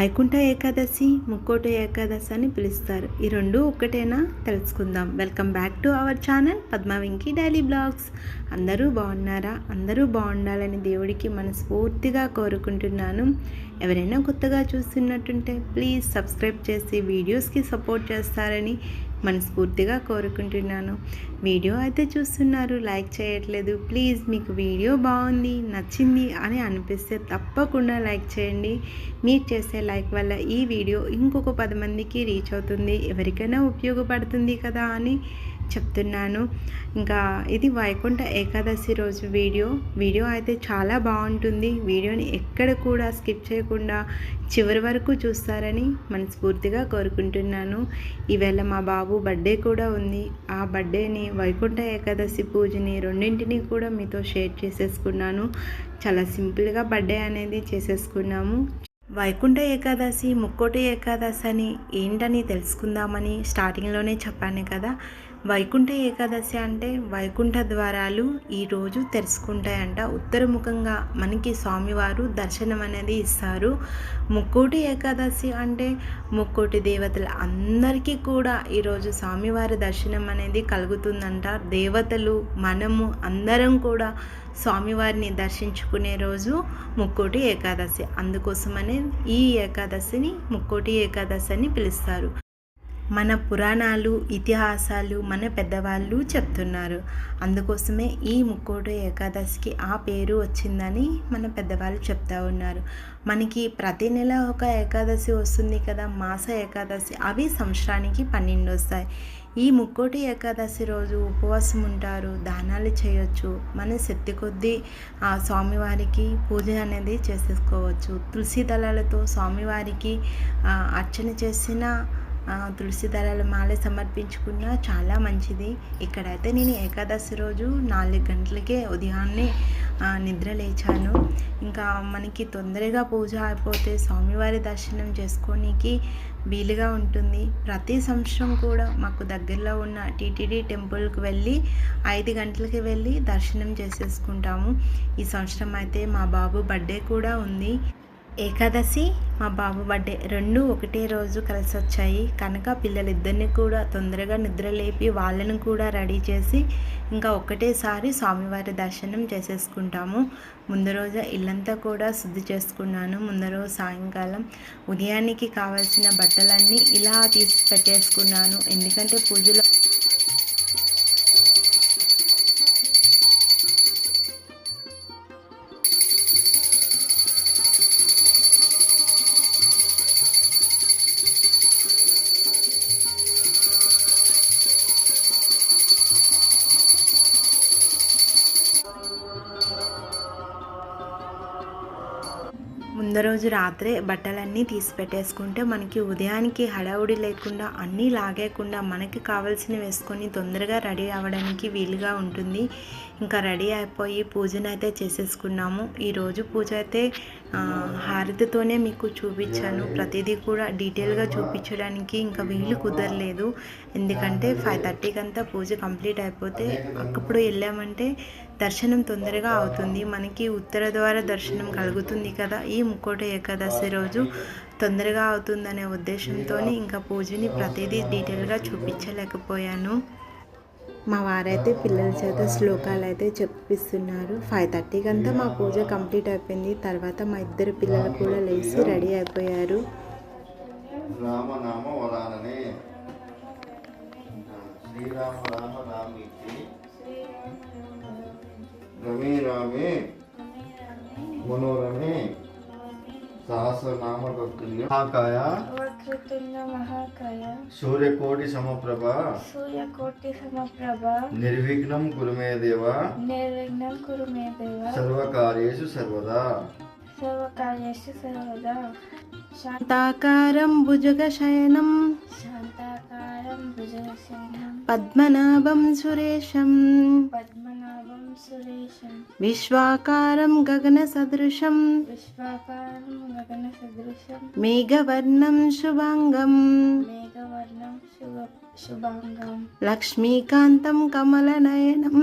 వైకుంఠ ఏకాదశి, ముక్కోటి ఏకాదశి అని పిలుస్తారు. ఈ రెండు ఒక్కటేనా తెలుసుకుందాం. Welcome back to our channel Padma Venky daily blogs. అందరూ బాగున్నారా? అందరూ బాగుండాలని దేవుడికి మనస్ఫూర్తిగా కోరుకుంటున్నాను. ఎవరైనా కొత్తగా చూస్తున్నట్టుంటే ప్లీజ్ సబ్స్క్రైబ్ చేసి వీడియోస్కి సపోర్ట్ చేస్తారని మనస్ఫూర్తిగా కోరుకుంటున్నాను. వీడియో అయితే చూస్తున్నారు, లైక్ చేయట్లేదు. ప్లీజ్ మీకు వీడియో బాగుంది, నచ్చింది అని అనిపిస్తే తప్పకుండా లైక్ చేయండి. మీరు చేసే లైక్ వల్ల ఈ వీడియో ఇంకొక 10 మందికి రీచ్ అవుతుంది, ఎవరికైనా ఉపయోగపడుతుంది కదా అని చెప్తున్నాను. ఇంకా ఇది వైకుంఠ ఏకాదశి రోజు వీడియో అయితే చాలా బాగుంటుంది. వీడియోని ఎక్కడ కూడా స్కిప్ చేయకుండా చివరి వరకు చూస్తారని మనస్ఫూర్తిగా కోరుకుంటున్నాను. ఈవేళ మా బాబు బర్త్డే కూడా ఉంది. ఆ బర్త్డేని, వైకుంఠ ఏకాదశి పూజని రెండింటిని కూడా మీతో షేర్ చేసేసుకున్నాను. చాలా సింపుల్గా బర్త్డే అనేది చేసేసుకున్నాము. వైకుంఠ ఏకాదశి, ముక్కోటి ఏకాదశి అని ఏంటని తెలుసుకుందామని స్టార్టింగ్లోనే చెప్పాను కదా. వైకుంఠ ఏకాదశి అంటే వైకుంఠ ద్వారాలు ఈరోజు తెరుచుకుంటాయంట. ఉత్తరముఖంగా మనకి స్వామివారు దర్శనం అనేది ఇస్తారు. ముక్కోటి ఏకాదశి అంటే ముక్కోటి దేవతల అందరికీ కూడా ఈరోజు స్వామివారి దర్శనం అనేది కలుగుతుందంట. దేవతలు, మనము అందరం కూడా స్వామివారిని దర్శించుకునే రోజు ముక్కోటి ఏకాదశి. అందుకోసమనే ఈ ఏకాదశిని ముక్కోటి ఏకాదశి అని పిలుస్తారు. మన పురాణాలు, ఇతిహాసాలు మన పెద్దవాళ్ళు చెప్తున్నారు. అందుకోసమే ఈ ముక్కోటి ఏకాదశికి ఆ పేరు వచ్చిందని మన పెద్దవాళ్ళు చెప్తా ఉన్నారు. మనకి ప్రతి నెల ఒక ఏకాదశి వస్తుంది కదా, మాస ఏకాదశి. అవి సంవత్సరానికి 12 వస్తాయి. ఈ ముక్కోటి ఏకాదశి రోజు ఉపవాసం ఉంటారు, దానాలు చేయొచ్చు. మన శక్తి కొద్దీ ఆ స్వామివారికి పూజ అనేది చేసేసుకోవచ్చు. తులసి దళాలతో స్వామివారికి అర్చన చేసిన తులసి దళాల మాల సమర్పించుకున్న చాలా మంచిది. ఇక్కడైతే నేను ఏకాదశి రోజు 4 గంటలకే ఉదయాన్నే నిద్ర లేచాను. ఇంకా మనకి తొందరగా పూజ అయిపోతే స్వామివారి దర్శనం చేసుకోనికి వీలుగా ఉంటుంది. ప్రతి సంవత్సరం కూడా మాకు దగ్గరలో ఉన్న టీటీడీ టెంపుల్కి వెళ్ళి 5 గంటలకి వెళ్ళి దర్శనం చేసేసుకుంటాము. ఈ సంవత్సరం అయితే మా బాబు బర్త్డే కూడా ఉంది. ఏకాదశి, మా బాబు బర్త్డే రెండు ఒకటే రోజు కలిసి వచ్చాయి కనుక పిల్లలిద్దరిని కూడా తొందరగా నిద్ర లేపి వాళ్ళను కూడా రెడీ చేసి ఇంకా ఒకటేసారి స్వామివారి దర్శనం చేసేసుకుంటాము. ముందు రోజు ఇల్లంతా కూడా శుద్ధి చేసుకున్నాను. ముందు రోజు సాయంకాలం ఉదయానికి కావాల్సిన బట్టలన్నీ ఇలా తీసి పెట్టేసుకున్నాను. ఎందుకంటే పూజలో ముందు రోజు రాత్రే బట్టలన్నీ తీసి పెట్టేసుకుంటే మనకి ఉదయానికి హడావుడి లేకుండా అన్నీ లాగేయకుండా మనకి కావాల్సినవి వేసుకొని తొందరగా రెడీ అవ్వడానికి వీలుగా ఉంటుంది. ఇంకా రెడీ అయిపోయి పూజను అయితే చేసేసుకున్నాము. ఈరోజు పూజ అయితే హారతితోనే మీకు చూపించాను. ప్రతిదీ కూడా డీటెయిల్గా చూపించడానికి ఇంకా వీలు కుదరలేదు. ఎందుకంటే 5:30కి అంతా పూజ కంప్లీట్ అయిపోతే అప్పుడు వెళ్ళామంటే దర్శనం తొందరగా అవుతుంది. మనకి ఉత్తర ద్వార దర్శనం కలుగుతుంది కదా. ఈ ముక్కోటి ఏకాదశి రోజు తొందరగా అవుతుందనే ఉద్దేశంతో ఇంకా పూజని ప్రతిదీ డీటెయిల్గా చూపించలేకపోయాను. మా వారైతే పిల్లల చేత శ్లోకాలు అయితే చెప్పిస్తున్నారు. 5:30కి అంతా మా పూజ కంప్లీట్ అయిపోయింది. తర్వాత మా ఇద్దరు పిల్లలు కూడా లేచి రెడీ అయిపోయారు. రామనామ వరాననే శ్రీరామ రామ రామితి రమే రామే మనోరమే సహస్రనామ తత్తుల్య మహాకాయ సూర్యకోటి సమప్రభ నిర్విఘ్నం కురు మే దేవ సర్వకార్యేషు సర్వదా శాంతాకారం భుజగశయనం పద్మనాభం సురేశం విశ్వాకారం గగన సదృశం మేఘవర్ణం శుభాంగం शुभांगं లక్ష్మీకాంతం కమలనయనం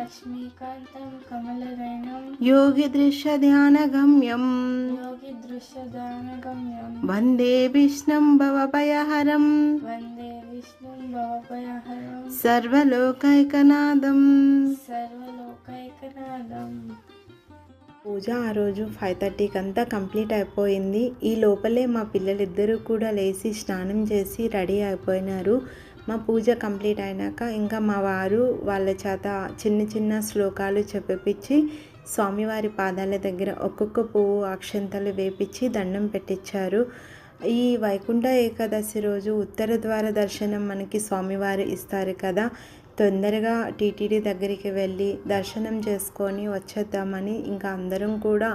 लक्ष्मीकान्तं कमलनयनं యోగిదృశ్యధ్యానగమ్యం योगिदृश्यदानगम्यं వందే విష్ణుం భవభయహరం वन्दे विष्णुं भवभयहरं సర్వలోకైకనాథం. सर्वलोकैकनाथं। పూజ ఆ రోజు 5:30కి అంతా కంప్లీట్ అయిపోయింది. ఈ లోపలే మా పిల్లలిద్దరూ కూడా లేచి స్నానం చేసి రెడీ అయిపోయినారు. మా పూజ కంప్లీట్ అయినాక ఇంకా మా వారు వాళ్ళ చేత చిన్న చిన్న శ్లోకాలు చెప్పిపించి స్వామివారి పాదాల దగ్గర ఒక్కొక్క పువ్వు అక్షంతలు వేపించి దండం పెట్టించారు. ఈ వైకుంఠ ఏకాదశి రోజు ఉత్తర ద్వార దర్శనం మనకి స్వామివారు ఇస్తారు కదా. తొందరగా టీటీడీ దగ్గరికి వెళ్ళి దర్శనం చేసుకొని వచ్చేద్దామని ఇంకా అందరం కూడా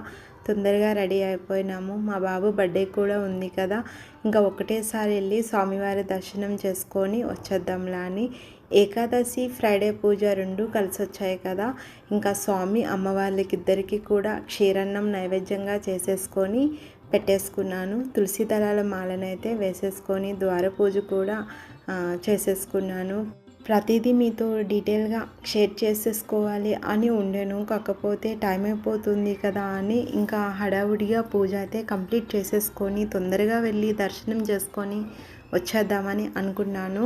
తొందరగా రెడీ అయిపోయినాము. మా బాబు బర్త్డే కూడా ఉంది కదా, ఇంకా ఒకటేసారి వెళ్ళి స్వామివారి దర్శనం చేసుకొని వచ్చేద్దాంలా అని. ఏకాదశి ఫ్రైడే పూజ రెండు కలిసి వచ్చాయి కదా, ఇంకా స్వామి అమ్మవార్లకిద్దరికి కూడా క్షీరన్నం నైవేద్యంగా చేసేసుకొని పెట్టేసుకున్నాను. తులసి దళాల మాలనైతే వేసేసుకొని ద్వార పూజ కూడా చేసేసుకున్నాను. ప్రతిదీ మీతో డీటెయిల్గా షేర్ చేసేసుకోవాలి అని ఉండేను, కాకపోతే టైం అయిపోతుంది కదా అని ఇంకా హడావుడిగా పూజ అయితే కంప్లీట్ చేసేసుకొని తొందరగా వెళ్ళి దర్శనం చేసుకొని వచ్చేద్దామని అనుకున్నాను.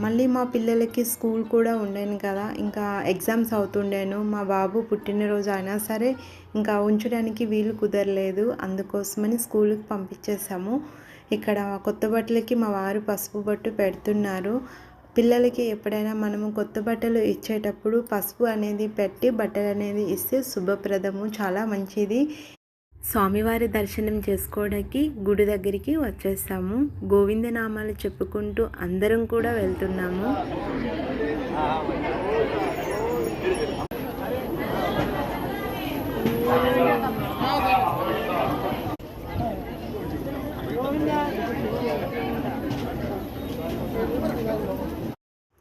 మళ్ళీ మా పిల్లలకి స్కూల్ కూడా ఉండేను కదా, ఇంకా ఎగ్జామ్స్ అవుతుండేను. మా బాబు పుట్టినరోజు అయినా సరే ఇంకా ఉంచడానికి వీలు కుదరలేదు, అందుకోసమని స్కూల్కి పంపించేసాము. ఇక్కడ కొత్త బట్టలకి మా వారు పసుపు బొట్టు పెడుతున్నారు. పిల్లలకి ఎప్పుడైనా మనము కొత్త బట్టలు ఇచ్చేటప్పుడు పసుపు అనేది పెట్టి బట్టలు అనేది ఇస్తే శుభప్రదము, చాలా మంచిది. స్వామివారి దర్శనం చేసుకోవడానికి గుడి దగ్గరికి వచ్చేసాము. గోవిందనామాలు చెప్పుకుంటూ అందరం కూడా వెళ్తున్నాము.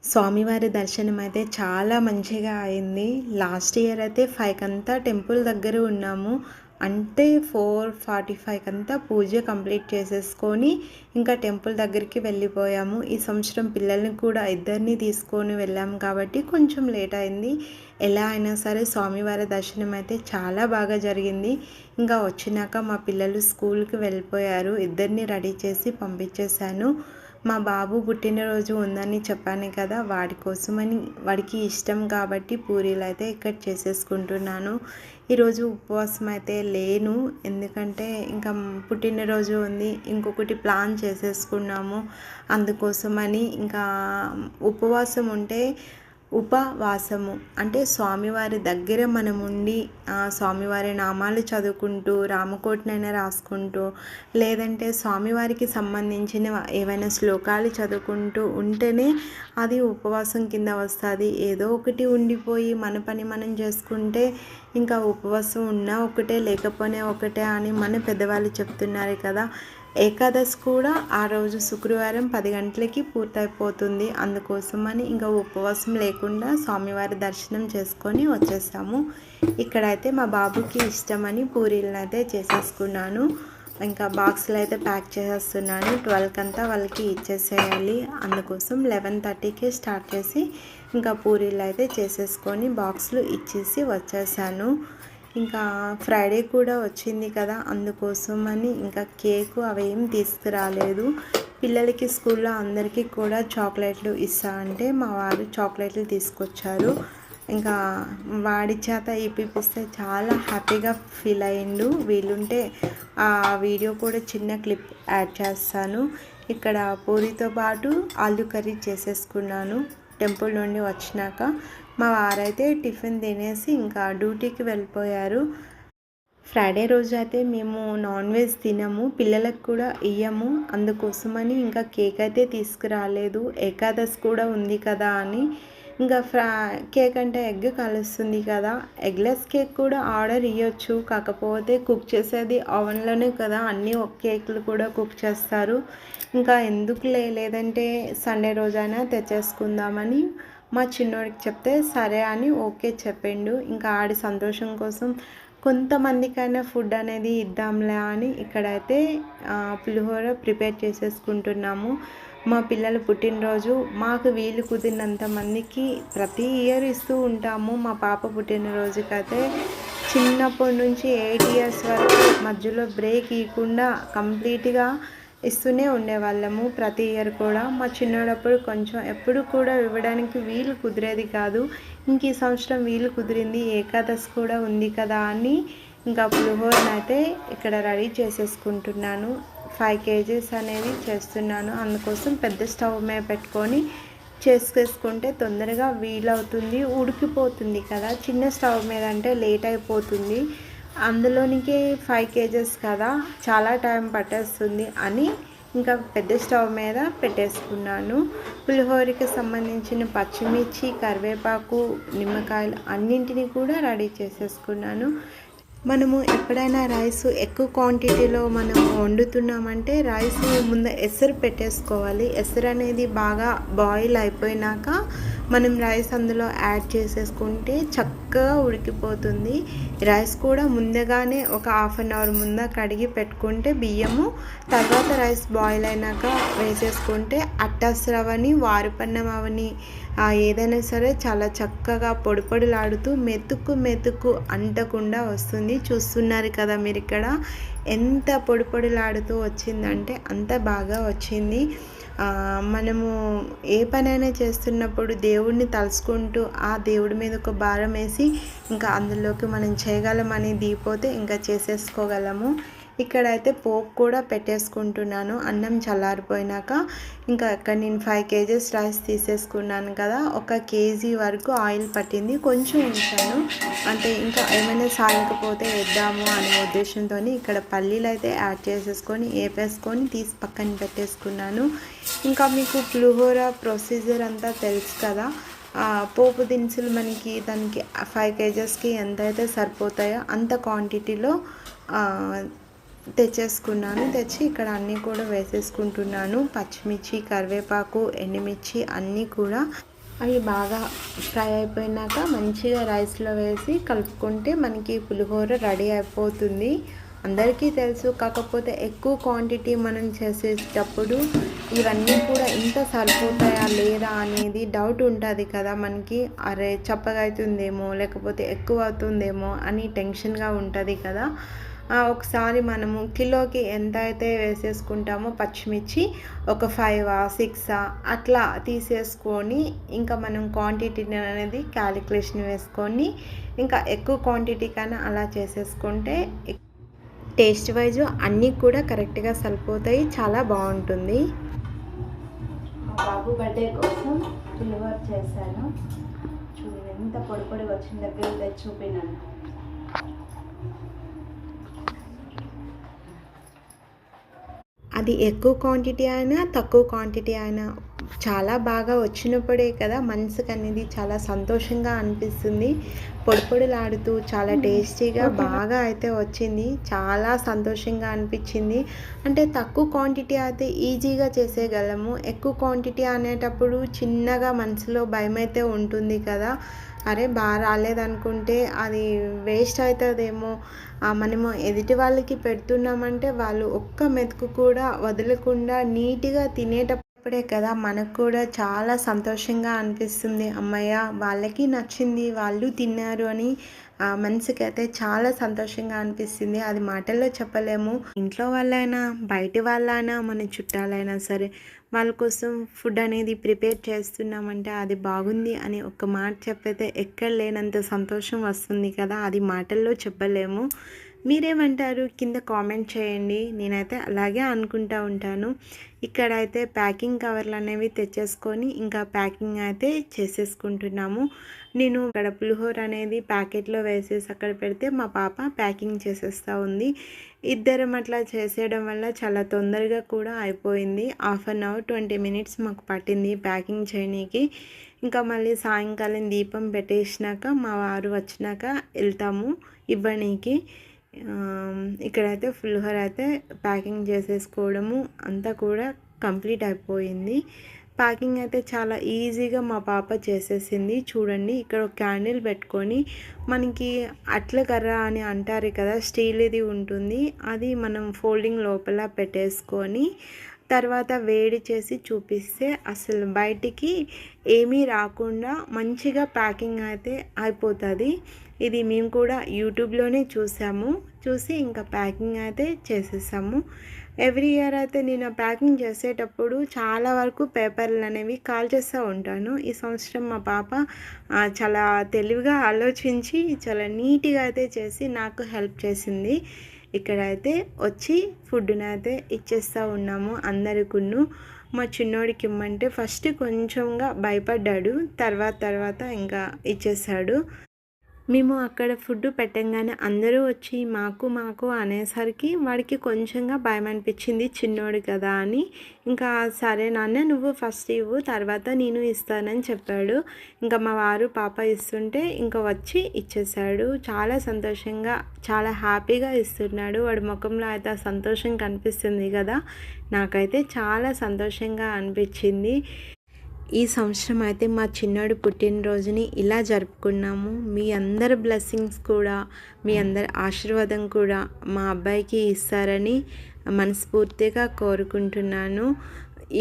స్వామివారి దర్శనం అయితే చాలా మంచిగా అయింది. లాస్ట్ ఇయర్ అయితే 5కి అంతా టెంపుల్ దగ్గర ఉన్నాము, అంటే 4:45కి అంతా పూజ కంప్లీట్ చేసేసుకొని ఇంకా టెంపుల్ దగ్గరికి వెళ్ళిపోయాము. ఈ సంవత్సరం పిల్లల్ని కూడా ఇద్దరిని తీసుకొని వెళ్ళాము కాబట్టి కొంచెం లేట్ అయింది. ఎలా అయినా సరే స్వామివారి దర్శనం అయితే చాలా బాగా జరిగింది. ఇంకా వచ్చినాక మా పిల్లలు స్కూల్కి వెళ్ళిపోయారు, ఇద్దరిని రెడీ చేసి పంపించేశాను. మా బాబు పుట్టినరోజు ఉందని చెప్పాను కదా, వాడి కోసమని వాడికి ఇష్టం కాబట్టి పూరీలు అయితే ఇక్కడ చేసేసుకుంటున్నాను. ఈరోజు ఉపవాసం అయితే లేను, ఎందుకంటే ఇంకా పుట్టినరోజు ఉంది, ఇంకొకటి ప్లాన్ చేసేసుకున్నాము. అందుకోసమని ఇంకా ఉపవాసం ఉంటే ఉపవాసము అంటే స్వామివారి దగ్గర మనం ఉండి స్వామివారి నామాలు చదువుకుంటూ రామకోటినైనా రాసుకుంటూ లేదంటే స్వామివారికి సంబంధించిన ఏవైనా శ్లోకాలు చదువుకుంటూ ఉంటేనే అది ఉపవాసం కింద వస్తుంది. ఏదో ఒకటి ఉండిపోయి మన పని మనం చేసుకుంటే ఇంకా ఉపవాసం ఉన్నా ఒకటే లేకపోయినా ఒకటే అని మన పెద్దవాళ్ళు చెప్తున్నారు కదా. ఏకాదశి కూడా ఆ రోజు శుక్రవారం 10 గంటలకి పూర్తయిపోతుంది, అందుకోసమని ఇంకా ఉపవాసం లేకుండా స్వామివారి దర్శనం చేసుకొని వచ్చేసాము. ఇక్కడైతే మా బాబుకి ఇష్టమని పూరీలను అయితే చేసేసుకున్నాను. ఇంకా బాక్స్లో అయితే ప్యాక్ చేసేస్తున్నాను. 12కి అంతా వాళ్ళకి ఇచ్చేసేయాలి, అందుకోసం 11:30కే స్టార్ట్ చేసి ఇంకా పూరీలు అయితే చేసేసుకొని బాక్స్లో ఇచ్చేసి వచ్చేసాను. ఇంకా ఫ్రైడే కూడా వచ్చింది కదా, అందుకోసమని ఇంకా కేకు అవేం తీసుకురాలేదు. పిల్లలకి స్కూల్లో అందరికీ కూడా చాక్లెట్లు ఇస్తా అంటే మా వారు చాక్లెట్లు తీసుకొచ్చారు. ఇంకా వాడి చేత ఇప్పిస్తే చాలా హ్యాపీగా ఫీల్ అయ్యిండు. వీలుంటే ఆ వీడియో కూడా చిన్న క్లిప్ యాడ్ చేస్తాను. ఇక్కడ పూరితో పాటు ఆలు కర్రీ చేసేసుకున్నాను. టెంపుల్ నుండి వచ్చినాక మా వారైతే టిఫిన్ తినేసి ఇంకా డ్యూటీకి వెళ్ళిపోయారు. ఫ్రైడే రోజు అయితే మేము నాన్ వెజ్ తినము, పిల్లలకు కూడా ఇయ్యము, అందుకోసమని ఇంకా కేక్ అయితే తీసుకురాలేదు. ఏకాదశి కూడా ఉంది కదా అని ఇంకా కేక్ అంటే ఎగ్ కలుస్తుంది కదా, ఎగ్లెస్ కేక్ కూడా ఆర్డర్ ఇవ్వచ్చు, కాకపోతే కుక్ చేసేది ఓవెన్లోనే కదా, అన్నీ ఒక కేకులు కూడా కుక్ చేస్తారు. ఇంకా ఎందుకు లేదంటే సండే రోజైనా తెచ్చేసుకుందామని మా చిన్నోడికి చెప్తే సరే అని ఓకే చెప్పిండు. ఇంకా ఆడి సంతోషం కోసం కొంతమందికైనా ఫుడ్ అనేది ఇద్దాంలే అని ఇక్కడైతే పులిహోర ప్రిపేర్ చేసేసుకుంటున్నాము. మా పిల్లల పుట్టినరోజు మాకు వీలు కుదిరినంత మందికి ప్రతి ఇయర్ ఇస్తూ ఉంటాము. మా పాప పుట్టినరోజుకైతే చిన్నప్పటి నుంచి 8 ఇయర్స్ వరకు మధ్యలో బ్రేక్ ఇవ్వకుండా కంప్లీట్గా ఇస్తూనే ఉండేవాళ్ళము. ప్రతి ఇయర్ కూడా మా చిన్నప్పుడు కొంచెం ఎప్పుడు కూడా ఇవ్వడానికి వీలు కుదిరేది కాదు. ఇంక ఈ సంవత్సరం వీలు కుదిరింది, ఏకాదశి కూడా ఉంది కదా అని ఇంకా పులిహోరనైతే ఇక్కడ రెడీ చేసేసుకుంటున్నాను. 5 kgs అనేది చేస్తున్నాను. అందుకోసం పెద్ద స్టవ్ మీద పెట్టుకొని చేసుకుంటే తొందరగా వీలవుతుంది, ఉడికిపోతుంది కదా. చిన్న స్టవ్ మీద అంటే లేట్ అయిపోతుంది, అందులోనికి 5 kgs కదా చాలా టైం పట్టేస్తుంది అని ఇంకా పెద్ద స్టవ్ మీద పెట్టేసుకున్నాను. పులిహోరకి సంబంధించిన పచ్చిమిర్చి, కరివేపాకు, నిమ్మకాయలు అన్నింటినీ కూడా రెడీ చేసేసుకున్నాను. మనము ఎప్పుడైనా రైస్ ఎక్కువ క్వాంటిటీలో మనం వండుతున్నామంటే రైస్ ముందు ఎసరు పెట్టేసుకోవాలి. ఎసరు అనేది బాగా బాయిల్ అయిపోయినాక మనం రైస్ అందులో యాడ్ చేసేసుకుంటే చక్కగా ఉడికిపోతుంది. రైస్ కూడా ముందుగానే ఒక 1/2 అవర్ ముందు కడిగి పెట్టుకుంటే బియ్యము, తర్వాత రైస్ బాయిల్ అయినాక వేసేసుకుంటే అట్టసరవని వారిపన్నం అవని ఏదైనా సరే చాలా చక్కగా పొడి పొడిలాడుతూ మెతుకు అంటకుండా వస్తుంది. చూస్తున్నారు కదా మీరు ఇక్కడ ఎంత పొడి పొడిలాడుతూ వచ్చిందంటే అంత బాగా వచ్చింది. మనము ఏ పనైనా చేస్తున్నప్పుడు దేవుడిని తలుచుకుంటూ ఆ దేవుడి మీద ఒక భారం వేసి ఇంకా అందులోకి మనం చేయగలమని దిగిపోతే ఇంకా చేసేసుకోగలము. ఇక్కడైతే పోపు కూడా పెట్టేసుకుంటున్నాను. అన్నం చల్లారిపోయినాక ఇంకా అక్కడ నేను 5 kgs రైస్ తీసేసుకున్నాను కదా, 1 kg వరకు ఆయిల్ పట్టింది. కొంచెం ఉంచాను అంటే ఇంకా ఏమైనా సాలకపోతే వేద్దాము అనే ఉద్దేశంతో ఇక్కడ పల్లీలు అయితే యాడ్ చేసేసుకొని వేపేసుకొని తీసి పక్కన పెట్టేసుకున్నాను. ఇంకా మీకు పులిహోర ప్రొసీజర్ అంతా తెలుసు కదా. పోపు దినుసులు మనకి దానికి 5 kgsకి ఎంతైతే సరిపోతాయో అంత క్వాంటిటీలో తెచ్చేసుకున్నాను. తెచ్చి ఇక్కడ అన్నీ కూడా వేసేసుకుంటున్నాను. పచ్చిమిర్చి, కరివేపాకు, ఎండుమిర్చి అన్నీ కూడా అవి బాగా ఫ్రై అయిపోయినాక మంచిగా రైస్లో వేసి కలుపుకుంటే మనకి పులిహోర రెడీ అయిపోతుంది. అందరికీ తెలుసు, కాకపోతే ఎక్కువ క్వాంటిటీ మనం చేసేటప్పుడు ఇవన్నీ కూడా ఇంత సరిపోతాయా లేదా అనేది డౌట్ ఉంటుంది కదా మనకి. అరే చప్పగా అవుతుందేమో లేకపోతే ఎక్కువ అవుతుందేమో అని టెన్షన్గా ఉంటుంది కదా. ఒకసారి మనము కిలోకి ఎంత అయితే వేసేసుకుంటామో పచ్చిమిర్చి ఒక 5 6 అట్లా తీసేసుకొని ఇంకా మనం క్వాంటిటీని అనేది క్యాలిక్యులేషన్ వేసుకొని ఇంకా ఎక్కువ క్వాంటిటీ కన్నా అలా చేసేసుకుంటే టేస్ట్ వైజ్ అన్నీ కూడా కరెక్ట్గా సరిపోతాయి, చాలా బాగుంటుంది. బాబు బర్త్డే కోసం పులిహోర చేశాను. చూడండి ఎంత పొడి పొడిగా వచ్చిన దగ్గర తెచ్చి చూపినాను. అది ఎక్కువ క్వాంటిటీ అయినా తక్కువ క్వాంటిటీ అయినా చాలా బాగా వచ్చినప్పుడే కదా మనసుకు అనేది చాలా సంతోషంగా అనిపిస్తుంది. పొడి పొడిలాడుతూ చాలా టేస్టీగా బాగా అయితే వచ్చింది. చాలా సంతోషంగా అనిపించింది. అంటే తక్కువ క్వాంటిటీ అయితే ఈజీగా చేసేయగలము, ఎక్కువ క్వాంటిటీ అనేటప్పుడు చిన్నగా మనసులో భయం అయితే ఉంటుంది కదా. అరే బాగా రాలేదనుకుంటే అది వేస్ట్ అవుతుందేమో, మనము ఎదుటి వాళ్ళకి పెడుతున్నామంటే వాళ్ళు ఒక్క మెతుకు కూడా వదలకుండా నీట్గా తినేటప్పుడే కదా మనకు కూడా చాలా సంతోషంగా అనిపిస్తుంది. అమ్మయ్య వాళ్ళకి నచ్చింది, వాళ్ళు తిన్నారు అని మనసుకి అయితే చాలా సంతోషంగా అనిపిస్తుంది. అది మాటల్లో చెప్పలేము. ఇంట్లో వాళ్ళైనా బయట వాళ్ళైనా మన చుట్టాలైనా సరే వాళ్ళ కోసం ఫుడ్ అనేది ప్రిపేర్ చేస్తున్నామంటే అది బాగుంది అని ఒక మాట చెప్పైతే ఎక్కడ లేనంత సంతోషం వస్తుంది కదా. అది మాటల్లో చెప్పలేము. మీరేమంటారు కింద కామెంట్ చేయండి. నేనైతే అలాగే అనుకుంటూ ఉంటాను. ఇక్కడైతే ప్యాకింగ్ కవర్లు అనేవి తెచ్చేసుకొని ఇంకా ప్యాకింగ్ అయితే చేసేసుకుంటున్నాము. నేను ఇక్కడ పులిహోర అనేది ప్యాకెట్లో వేసేసి అక్కడ పెడితే మా పాప ప్యాకింగ్ చేసేస్తూ ఉంది. ఇద్దరం అట్లా చేసేయడం వల్ల చాలా తొందరగా కూడా అయిపోయింది. 1/2 అవర్ 20 minutes మాకు పట్టింది ప్యాకింగ్ చేయడానికి. ఇంకా మళ్ళీ సాయంకాలం దీపం పెట్టేసినాక మా వారు వచ్చినాక వెళ్తాము ఇవ్వడానికి. ఇక్కడైతే పులిహోర అయితే ప్యాకింగ్ చేసేసుకోవడము అంతా కూడా కంప్లీట్ అయిపోయింది. ప్యాకింగ్ అయితే చాలా ఈజీగా మా పాప చేసేసింది. చూడండి ఇక్కడ ఒక క్యాండిల్ పెట్టుకొని మనకి అట్ల కర్ర అని అంటారు కదా, స్టీల్ది ఉంటుంది, అది మనం ఫోల్డింగ్ లోపల పెట్టేసుకొని తర్వాత వేడి చేసి చూపిస్తే అసలు బయటికి ఏమీ రాకుండా మంచిగా ప్యాకింగ్ అయితే అయిపోతుంది. ఇది మేము కూడా యూట్యూబ్లోనే చూసి ఇంకా ప్యాకింగ్ అయితే చేసేసాము. ఎవ్రీ ఇయర్ అయితే నేను ప్యాకింగ్ చేసేటప్పుడు చాలా వరకు పేపర్లు అనేవి కాల్చేస్తూ ఉంటాను. ఈ సంవత్సరం మా పాప చాలా తెలివిగా ఆలోచించి చాలా నీట్గా అయితే చేసి నాకు హెల్ప్ చేసింది. ఇక్కడైతే వచ్చి ఫుడ్ని అయితే ఇచ్చేస్తూ ఉన్నాము అందరికును. మా చిన్నోడికి ఇమ్మంటే ఫస్ట్ కొంచెంగా భయపడ్డాడు, తర్వాత ఇంకా ఇచ్చేసాడు. మేము అక్కడ ఫుడ్ పెట్టంగానే అందరూ వచ్చి మాకు అనేసరికి వాడికి కొంచెంగా భయం అనిపించింది, చిన్నోడు కదా అని. ఇంకా సరే నాన్న నువ్వు ఫస్ట్ ఇవ్వు, తర్వాత నేను ఇస్తానని చెప్పాడు. ఇంకా మా వారు పాప ఇస్తుంటే ఇంకా వచ్చి ఇచ్చేసాడు. చాలా సంతోషంగా చాలా హ్యాపీగా ఇస్తున్నాడు. వాడి ముఖంలో అయితే ఆ సంతోషం కనిపిస్తుంది కదా, నాకైతే చాలా సంతోషంగా అనిపించింది. ఈ సంవత్సరం అయితే మా చిన్నోడి పుట్టినరోజుని ఇలా జరుపుకున్నాము. మీ అందరి బ్లెస్సింగ్స్ కూడా, మీ అందరి ఆశీర్వాదం కూడా మా అబ్బాయికి ఇస్తారని మనస్ఫూర్తిగా కోరుకుంటున్నాను.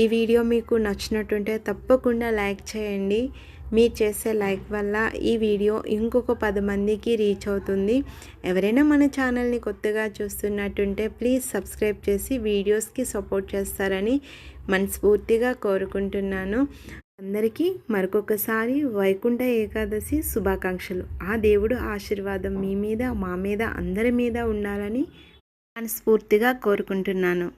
ఈ వీడియో మీకు నచ్చినట్టుంటే తప్పకుండా లైక్ చేయండి. మీరు చేసే లైక్ వల్ల ఈ వీడియో ఇంకొక 10 మందికి రీచ్ అవుతుంది. ఎవరైనా మన ఛానల్ని కొత్తగా చూస్తున్నట్టుంటే ప్లీజ్ సబ్స్క్రైబ్ చేసి వీడియోస్కి సపోర్ట్ చేస్తారని మనస్ఫూర్తిగా కోరుకుంటున్నాను. అందరికీ మరొకసారి వైకుంఠ ఏకాదశి శుభాకాంక్షలు. ఆ దేవుడు ఆశీర్వాదం మీ మీద, మా మీద, అందరి మీద ఉండాలని మనస్ఫూర్తిగా కోరుకుంటున్నాను.